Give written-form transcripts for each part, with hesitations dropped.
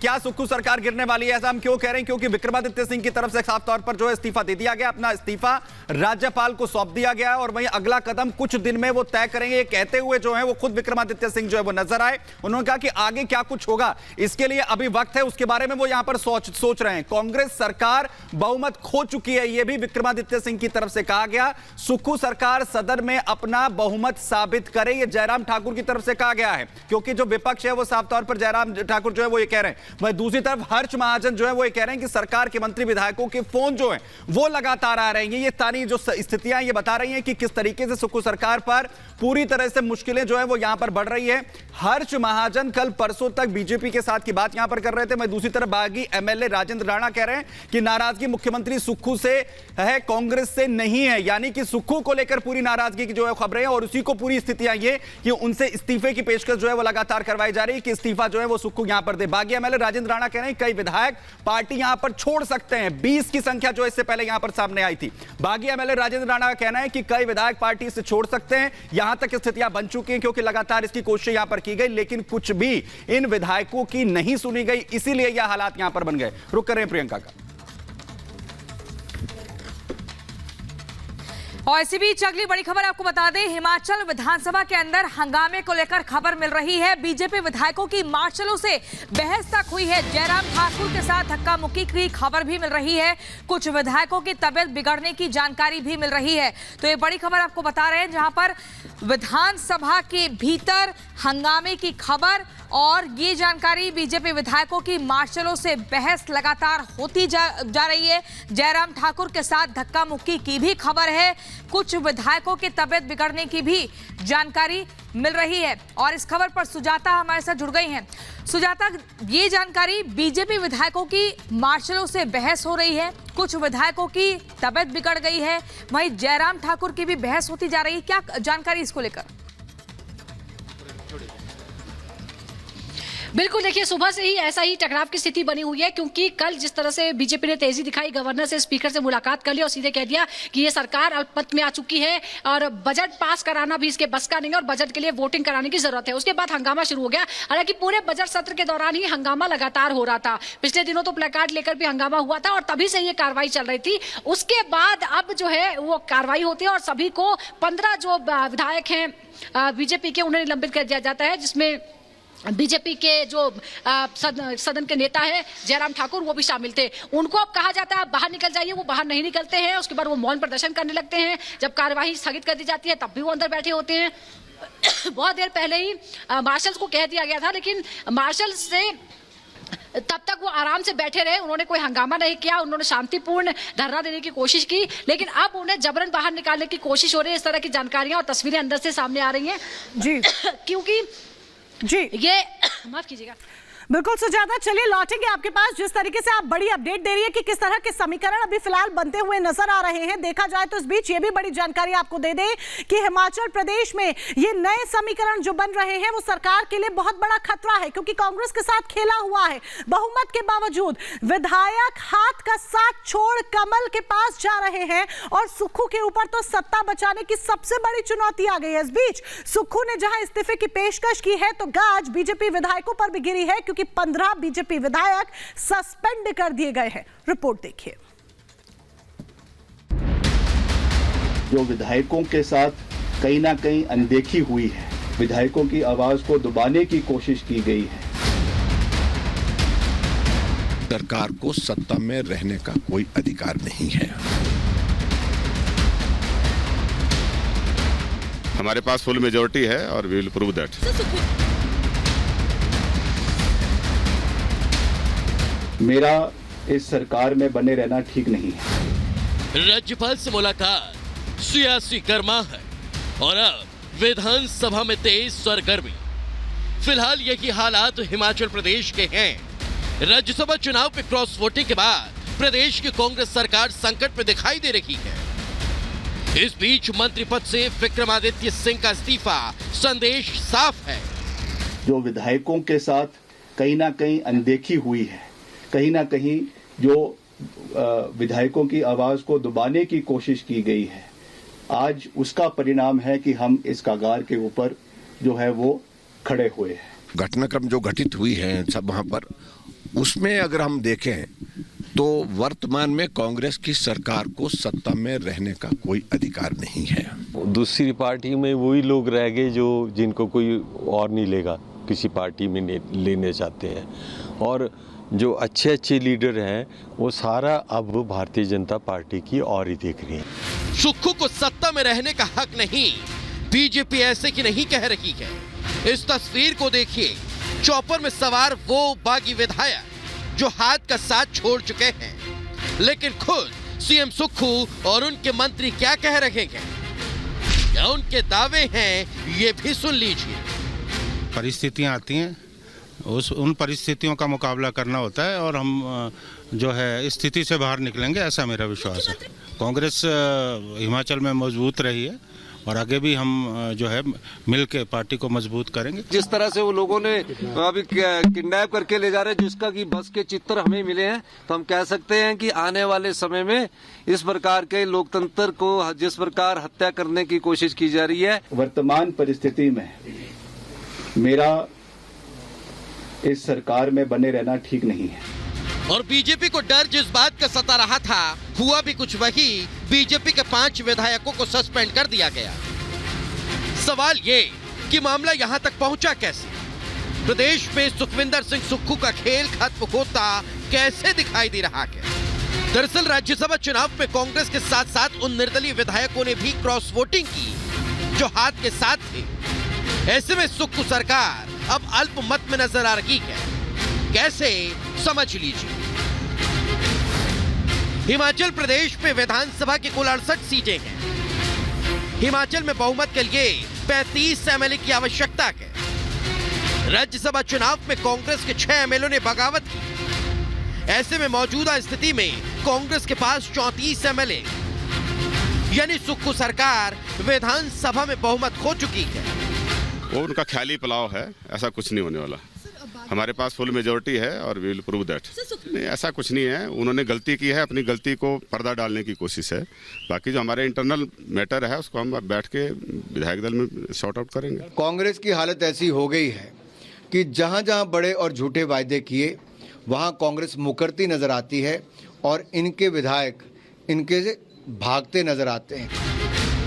क्या सुक्खू सरकार गिरने वाली है? ऐसा हम क्यों कह रहे हैं? क्योंकि विक्रमादित्य सिंह की तरफ से साफ तौर पर जो है इस्तीफा दे दिया गया, अपना इस्तीफा राज्यपाल को सौंप दिया गया है और वहीं अगला कदम कुछ दिन में वो तय करेंगे। कहते हुए जो है वो खुद विक्रमादित्य सिंह जो है वो नजर आए। उन्होंने कहा कि आगे क्या कुछ होगा इसके लिए अभी वक्त है, उसके बारे में वो यहां पर सोच रहे हैं। कांग्रेस सरकार बहुमत खो चुकी है, यह भी विक्रमादित्य सिंह की तरफ से कहा गया। सुक्खू सरकार सदन में अपना बहुमत साबित करे, यह जयराम ठाकुर की तरफ से कहा गया है, क्योंकि जो विपक्ष है वो साफ तौर पर जयराम ठाकुर जो है वो ये कह रहे हैं। वहीं दूसरी तरफ हर्ष महाजन जो है वो ये कह रहे हैं कि सरकार के मंत्री विधायकों के फोन जो है वो लगातार आ रहे हैं। ये सारी जो स्थितियां ये बता रही हैं कि किस तरीके से सुक्खू सरकार पर पूरी तरह से मुश्किलें जो है वो यहां पर बढ़ रही है। हर्ष महाजन कल परसों तक बीजेपी के साथ की बात यहां पर कर रहे थे। मैं दूसरी तरफ बागी एमएलए राजेंद्र राणा कह रहे हैं कि नाराजगी मुख्यमंत्री सुक्खू से है, कांग्रेस से नहीं है। यानी कि सुक्खू को लेकर पूरी नाराजगी की जो है खबरें हैं और उसी को पूरी स्थितियां ये कि उनसे इस्तीफे की पेशकश जो है वो लगातार करवाई जा रही है कि इस्तीफा जो है वो सुक्खू यहां पर दे। बागी एमएलए राजेंद्र राणा कह रहे हैं कई विधायक पार्टी यहां पर छोड़ सकते हैं। 20 की संख्या जो इससे पहले यहां पर सामने आई थी। बागी एमएलए राजेंद्र राणा का कहना है कि कई विधायक पार्टी से छोड़ सकते हैं। यहां तक स्थितियां बन चुकी हैं क्योंकि लगातार इसकी कोशिश यहां पर की गई, लेकिन कुछ भी इन विधायकों की नहीं सुनी गई, इसीलिए यह हालात यहां पर बन गए। रुक करें प्रियंका का। और इसी बीच अगली बड़ी खबर आपको बता दें, हिमाचल विधानसभा के अंदर हंगामे को लेकर खबर मिल रही है। बीजेपी विधायकों की मार्शलों से बहस तक हुई है। जयराम ठाकुर के साथ धक्का मुक्की की खबर भी मिल रही है। कुछ विधायकों की तबीयत बिगड़ने की जानकारी भी मिल रही है। तो ये बड़ी खबर आपको बता रहे हैं, जहां पर विधानसभा के भीतर हंगामे की खबर और ये जानकारी बीजेपी विधायकों की मार्शलों से बहस लगातार होती जा रही है। जयराम ठाकुर के साथ धक्का मुक्की की भी खबर है। कुछ विधायकों की तबीयत बिगड़ने की भी जानकारी मिल रही है और इस खबर पर सुजाता हमारे साथ जुड़ गई हैं। सुजाता, ये जानकारी बीजेपी विधायकों की मार्शलों से बहस हो रही है, कुछ विधायकों की तबीयत बिगड़ गई है, वहीं जयराम ठाकुर की भी बहस होती जा रही है। क्या जानकारी इसको लेकर? बिल्कुल, देखिए सुबह से ही ऐसा ही टकराव की स्थिति बनी हुई है, क्योंकि कल जिस तरह से बीजेपी ने तेजी दिखाई, गवर्नर से, स्पीकर से मुलाकात कर ली और सीधे कह दिया कि ये सरकार अल्पमत में आ चुकी है और बजट पास कराना भी इसके बस का नहीं है और बजट के लिए वोटिंग कराने की जरूरत है। उसके बाद हंगामा शुरू हो गया। हालांकि पूरे बजट सत्र के दौरान ही हंगामा लगातार हो रहा था। पिछले दिनों तो प्लेकार्ड लेकर भी हंगामा हुआ था और तभी से ये कार्रवाई चल रही थी। उसके बाद अब जो है वो कार्रवाई होती है और सभी को 15 जो विधायक हैं बीजेपी के, उन्हें निलंबित कर दिया जाता है, जिसमें बीजेपी के जो सदन के नेता है जयराम ठाकुर, वो भी शामिल थे। उनको अब कहा जाता है आप बाहर निकल जाइए, वो बाहर नहीं निकलते हैं। उसके बाद वो मौन प्रदर्शन करने लगते हैं। जब कार्यवाही स्थगित कर दी जाती है तब भी वो अंदर बैठे होते हैं। बहुत देर पहले ही मार्शल्स को कह दिया गया था, लेकिन मार्शल से तब तक वो आराम से बैठे रहे, उन्होंने कोई हंगामा नहीं किया, उन्होंने शांतिपूर्ण धरना देने की कोशिश की। लेकिन अब उन्हें जबरन बाहर निकालने की कोशिश हो रही है। इस तरह की जानकारियां और तस्वीरें अंदर से सामने आ रही हैं जी, क्योंकि जी ये माफ कीजिएगा। बिल्कुल सुजाता, चलिए लौटेंगे आपके पास। जिस तरीके से आप बड़ी अपडेट दे रही है कि किस तरह के समीकरण अभी फिलहाल बनते हुए नजर आ रहे हैं, देखा जाए तो इस बीच ये भी बड़ी जानकारी आपको दे दे कि हिमाचल प्रदेश में ये नए समीकरण जो बन रहे हैं वो सरकार के लिए बहुत बड़ा खतरा है, क्योंकि कांग्रेस के साथ खेला हुआ है। बहुमत के बावजूद विधायक हाथ का साथ छोड़ कमल के पास जा रहे हैं और सुक्खू के ऊपर तो सत्ता बचाने की सबसे बड़ी चुनौती आ गई है। इस बीच सुक्खू ने जहां इस्तीफे की पेशकश की है तो गाज बीजेपी विधायकों पर भी गिरी है, क्योंकि 15 बीजेपी विधायक सस्पेंड कर दिए गए हैं। रिपोर्ट देखिए। जो विधायकों के साथ कहीं ना कहीं अनदेखी हुई है, विधायकों की आवाज को दबाने की कोशिश की गई है। सरकार को सत्ता में रहने का कोई अधिकार नहीं है। हमारे पास फुल मेजॉरिटी है और वी विल प्रूव दैट। मेरा इस सरकार में बने रहना ठीक नहीं है। राज्यपाल से मुलाकात, सियासी गर्माहट और अब विधानसभा में तेज सरगर्मी। फिलहाल यही हालात हिमाचल प्रदेश के हैं। राज्यसभा चुनाव के क्रॉस वोटिंग के बाद प्रदेश की कांग्रेस सरकार संकट में दिखाई दे रही है। इस बीच मंत्री पद से विक्रमादित्य सिंह का इस्तीफा, संदेश साफ है। जो विधायकों के साथ कहीं ना कहीं अनदेखी हुई है, कहीं ना कहीं जो विधायकों की आवाज को दबाने की कोशिश की गई है, आज उसका परिणाम है कि हम इस कगार के ऊपर जो है वो खड़े हुए हैं। घटनाक्रम जो घटित हुई है सब वहां पर उसमें अगर हम देखें तो वर्तमान में कांग्रेस की सरकार को सत्ता में रहने का कोई अधिकार नहीं है। दूसरी पार्टी में वही लोग रह गए जो जिनको कोई और नहीं लेगा, किसी पार्टी में लेने चाहते हैं, और जो अच्छे अच्छे लीडर हैं वो सारा अब भारतीय जनता पार्टी की और ही देख रही है। सुक्खू को सत्ता में रहने का हक नहीं, बीजेपी ऐसे की नहीं कह रही है। इस तस्वीर को देखिए, चॉपर में सवार वो बागी विधायक जो हाथ का साथ छोड़ चुके हैं, लेकिन खुद सीएम सुक्खू और उनके मंत्री क्या कह रहे हैं, क्या उनके दावे हैं, ये भी सुन लीजिए। परिस्थितियां आती हैं, उन परिस्थितियों का मुकाबला करना होता है और हम जो है स्थिति से बाहर निकलेंगे, ऐसा मेरा विश्वास है। कांग्रेस हिमाचल में मजबूत रही है और आगे भी हम जो है मिलकर पार्टी को मजबूत करेंगे। जिस तरह से वो लोगों ने अभी किडनैप करके ले जा रहे हैं, जिसका कि बस के चित्र हमें मिले हैं, तो हम कह सकते हैं कि आने वाले समय में इस प्रकार के लोकतंत्र को जिस प्रकार हत्या करने की कोशिश की जा रही है। वर्तमान परिस्थिति में मेरा इस सरकार में बने रहना ठीक नहीं है। और बीजेपी को डर जिस बात का सता रहा था, हुआ भी कुछ वही। बीजेपी के 5 विधायकों को सस्पेंड कर दिया गया। सवाल ये कि मामला यहां तक पहुंचा कैसे? प्रदेश में सुखविंदर सिंह सुक्खू का खेल खत्म होता कैसे दिखाई दे रहा है? दरअसल राज्यसभा चुनाव में कांग्रेस के साथ साथ उन निर्दलीय विधायकों ने भी क्रॉस वोटिंग की जो हाथ के साथ थे। ऐसे में सुक्खू सरकार अब अल्पमत में नजर आ रही है। कैसे, समझ लीजिए। हिमाचल प्रदेश में विधानसभा की कुल 68 सीटें हैं। हिमाचल में बहुमत के लिए 35 एमएलए की आवश्यकता है। राज्यसभा चुनाव में कांग्रेस के 6 एमएलए ने बगावत की। ऐसे में मौजूदा स्थिति में कांग्रेस के पास 34 एमएलए, यानी सुक्खू सरकार विधानसभा में बहुमत खो चुकी है। वो उनका ख्याली पुलाव है, ऐसा कुछ नहीं होने वाला। हमारे पास फुल मेजोरिटी है और वी विल प्रूव दैट। नहीं, ऐसा कुछ नहीं है। उन्होंने गलती की है, अपनी गलती को पर्दा डालने की कोशिश है। बाकी जो हमारे इंटरनल मैटर है उसको हम बैठ के विधायक दल में सॉर्ट आउट करेंगे। कांग्रेस की हालत ऐसी हो गई है कि जहां जहां बड़े और झूठे वायदे किए वहां कांग्रेस मुकरती नजर आती है और इनके विधायक इनके से भागते नजर आते हैं।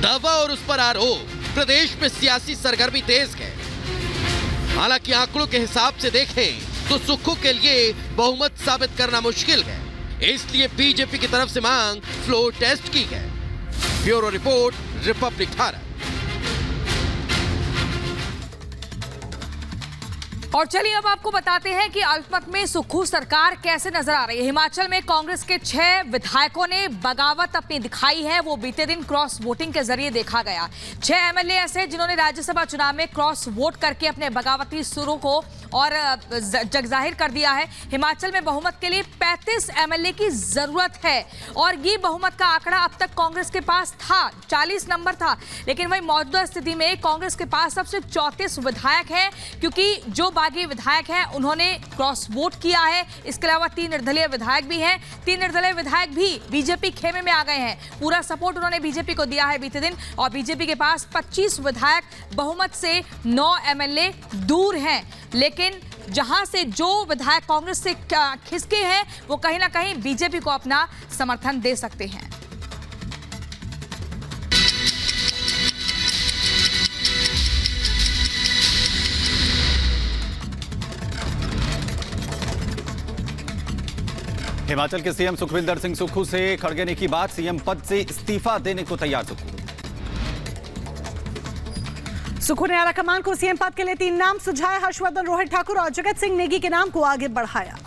दावा और उस पर आरोप, प्रदेश में सियासी सरगर्मी तेज है। हालांकि आंकड़ों के हिसाब से देखें तो सुक्खू के लिए बहुमत साबित करना मुश्किल है। इसलिए बीजेपी की तरफ से मांग फ्लोर टेस्ट की है। Bureau report, Republic Bharat. और चलिए अब आपको बताते हैं कि अल्पमत में सुक्खू सरकार कैसे नजर आ रही है। हिमाचल में कांग्रेस के 6 विधायकों ने बगावत अपनी दिखाई है। वो बीते दिन क्रॉस वोटिंग के जरिए देखा गया। 6 एमएलए ऐसे जिन्होंने राज्यसभा चुनाव में क्रॉस वोट करके अपने बगावती सुरों को और जगजाहिर कर दिया है। हिमाचल में बहुमत के लिए 35 एमएलए की जरूरत है और ये बहुमत का आंकड़ा अब तक कांग्रेस के पास था, 40 नंबर था। लेकिन वही मौजूदा स्थिति में कांग्रेस के पास अब सिर्फ 34 विधायक हैं, क्योंकि जो बागी विधायक हैं उन्होंने क्रॉस वोट किया है। इसके अलावा 3 निर्दलीय विधायक भी हैं। 3 निर्दलीय विधायक भी बीजेपी खेमे में आ गए हैं। पूरा सपोर्ट उन्होंने बीजेपी को दिया है बीते दिन। और बीजेपी के पास 25 विधायक बहुमत से 9 एमएलए दूर हैं। लेकिन जहां से जो विधायक कांग्रेस से खिसके हैं वो कहीं ना कहीं बीजेपी को अपना समर्थन दे सकते हैं। हिमाचल के सीएम सुखविंदर सिंह सुक्खू से खड़गेने की बात, सीएम पद से इस्तीफा देने को तैयार सुक्खू ने आलाकमान को सीएम पद के लिए 3 नाम सुझाए। हर्षवर्धन, रोहित ठाकुर और जगत सिंह नेगी के नाम को आगे बढ़ाया।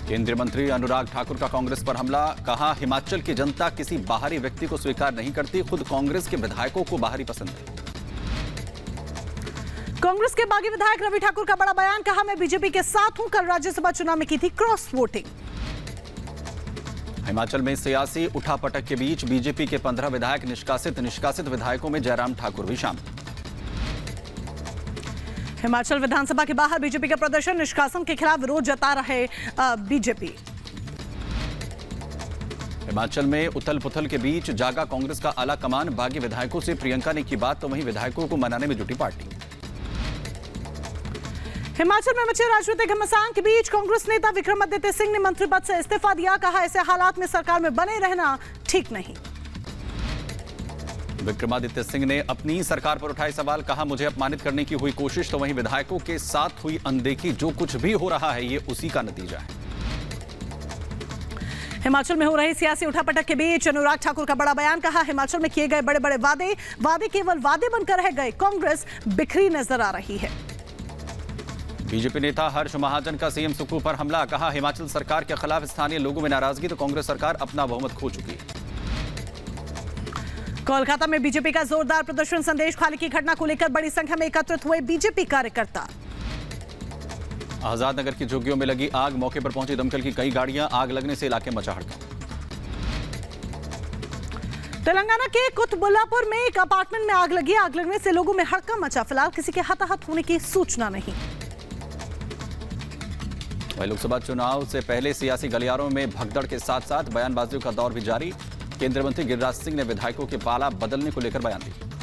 केंद्रीय मंत्री अनुराग ठाकुर का कांग्रेस पर हमला, कहा हिमाचल की जनता किसी बाहरी व्यक्ति को स्वीकार नहीं करती, खुद कांग्रेस के विधायकों को बाहरी पसंद है। कांग्रेस के बागी विधायक रवि ठाकुर का बड़ा बयान, कहा मैं बीजेपी के साथ हूं, कल राज्यसभा चुनाव में की थी क्रॉस वोटिंग। हिमाचल में सियासी उठापटक के बीच बीजेपी के 15 विधायक निष्कासित विधायकों में जयराम ठाकुर भी शामिल। हिमाचल विधानसभा के बाहर बीजेपी का प्रदर्शन, निष्कासन के खिलाफ विरोध जता रहे बीजेपी। हिमाचल में उथल पुथल के बीच जागा कांग्रेस का आला कमान, बागी विधायकों से प्रियंका ने की बात तो वहीं विधायकों को मनाने में जुटी पार्टी। हिमाचल में मचे राजनीतिक घमासान के बीच कांग्रेस नेता विक्रमादित्य सिंह ने मंत्री पद से इस्तीफा दिया। कहा ऐसे हालात में सरकार में बने रहना ठीक नहीं। विक्रमादित्य सिंह ने अपनी सरकार पर उठाए सवाल। कहा मुझे अपमानित करने की हुई कोशिश तो वहीं विधायकों के साथ हुई अनदेखी। जो कुछ भी हो रहा है ये उसी का नतीजा है। हिमाचल में हो रही सियासी उठापटक के बीच अनुराग ठाकुर का बड़ा बयान। कहा हिमाचल में किए गए बड़े बड़े वादे केवल वादे बनकर रह गए। कांग्रेस बिखरी नजर आ रही है। बीजेपी नेता हर्ष महाजन का सीएम सुक्खू पर हमला। कहा हिमाचल सरकार के खिलाफ स्थानीय लोगों में नाराजगी तो कांग्रेस सरकार अपना बहुमत खो चुकी है। कोलकाता में बीजेपी का जोरदार प्रदर्शन। संदेश खाली की घटना को लेकर बड़ी संख्या में एकत्रित हुए बीजेपी कार्यकर्ता। आजाद नगर की झुग्गियों में लगी आग। मौके पर पहुंची दमकल की कई गाड़ियां। आग लगने से इलाके मचा हड़कंप। तेलंगाना के कुतबुल्लापुर में एक अपार्टमेंट में आग लगी। आग लगने से लोगों में हड़कंप मचा। फिलहाल किसी के हताहत होने की सूचना नहीं। वहीं लोकसभा चुनाव से पहले सियासी गलियारों में भगदड़ के साथ साथ बयानबाजियों का दौर भी जारी। केंद्रीय मंत्री गिरिराज सिंह ने विधायकों के पाला बदलने को लेकर बयान दिया।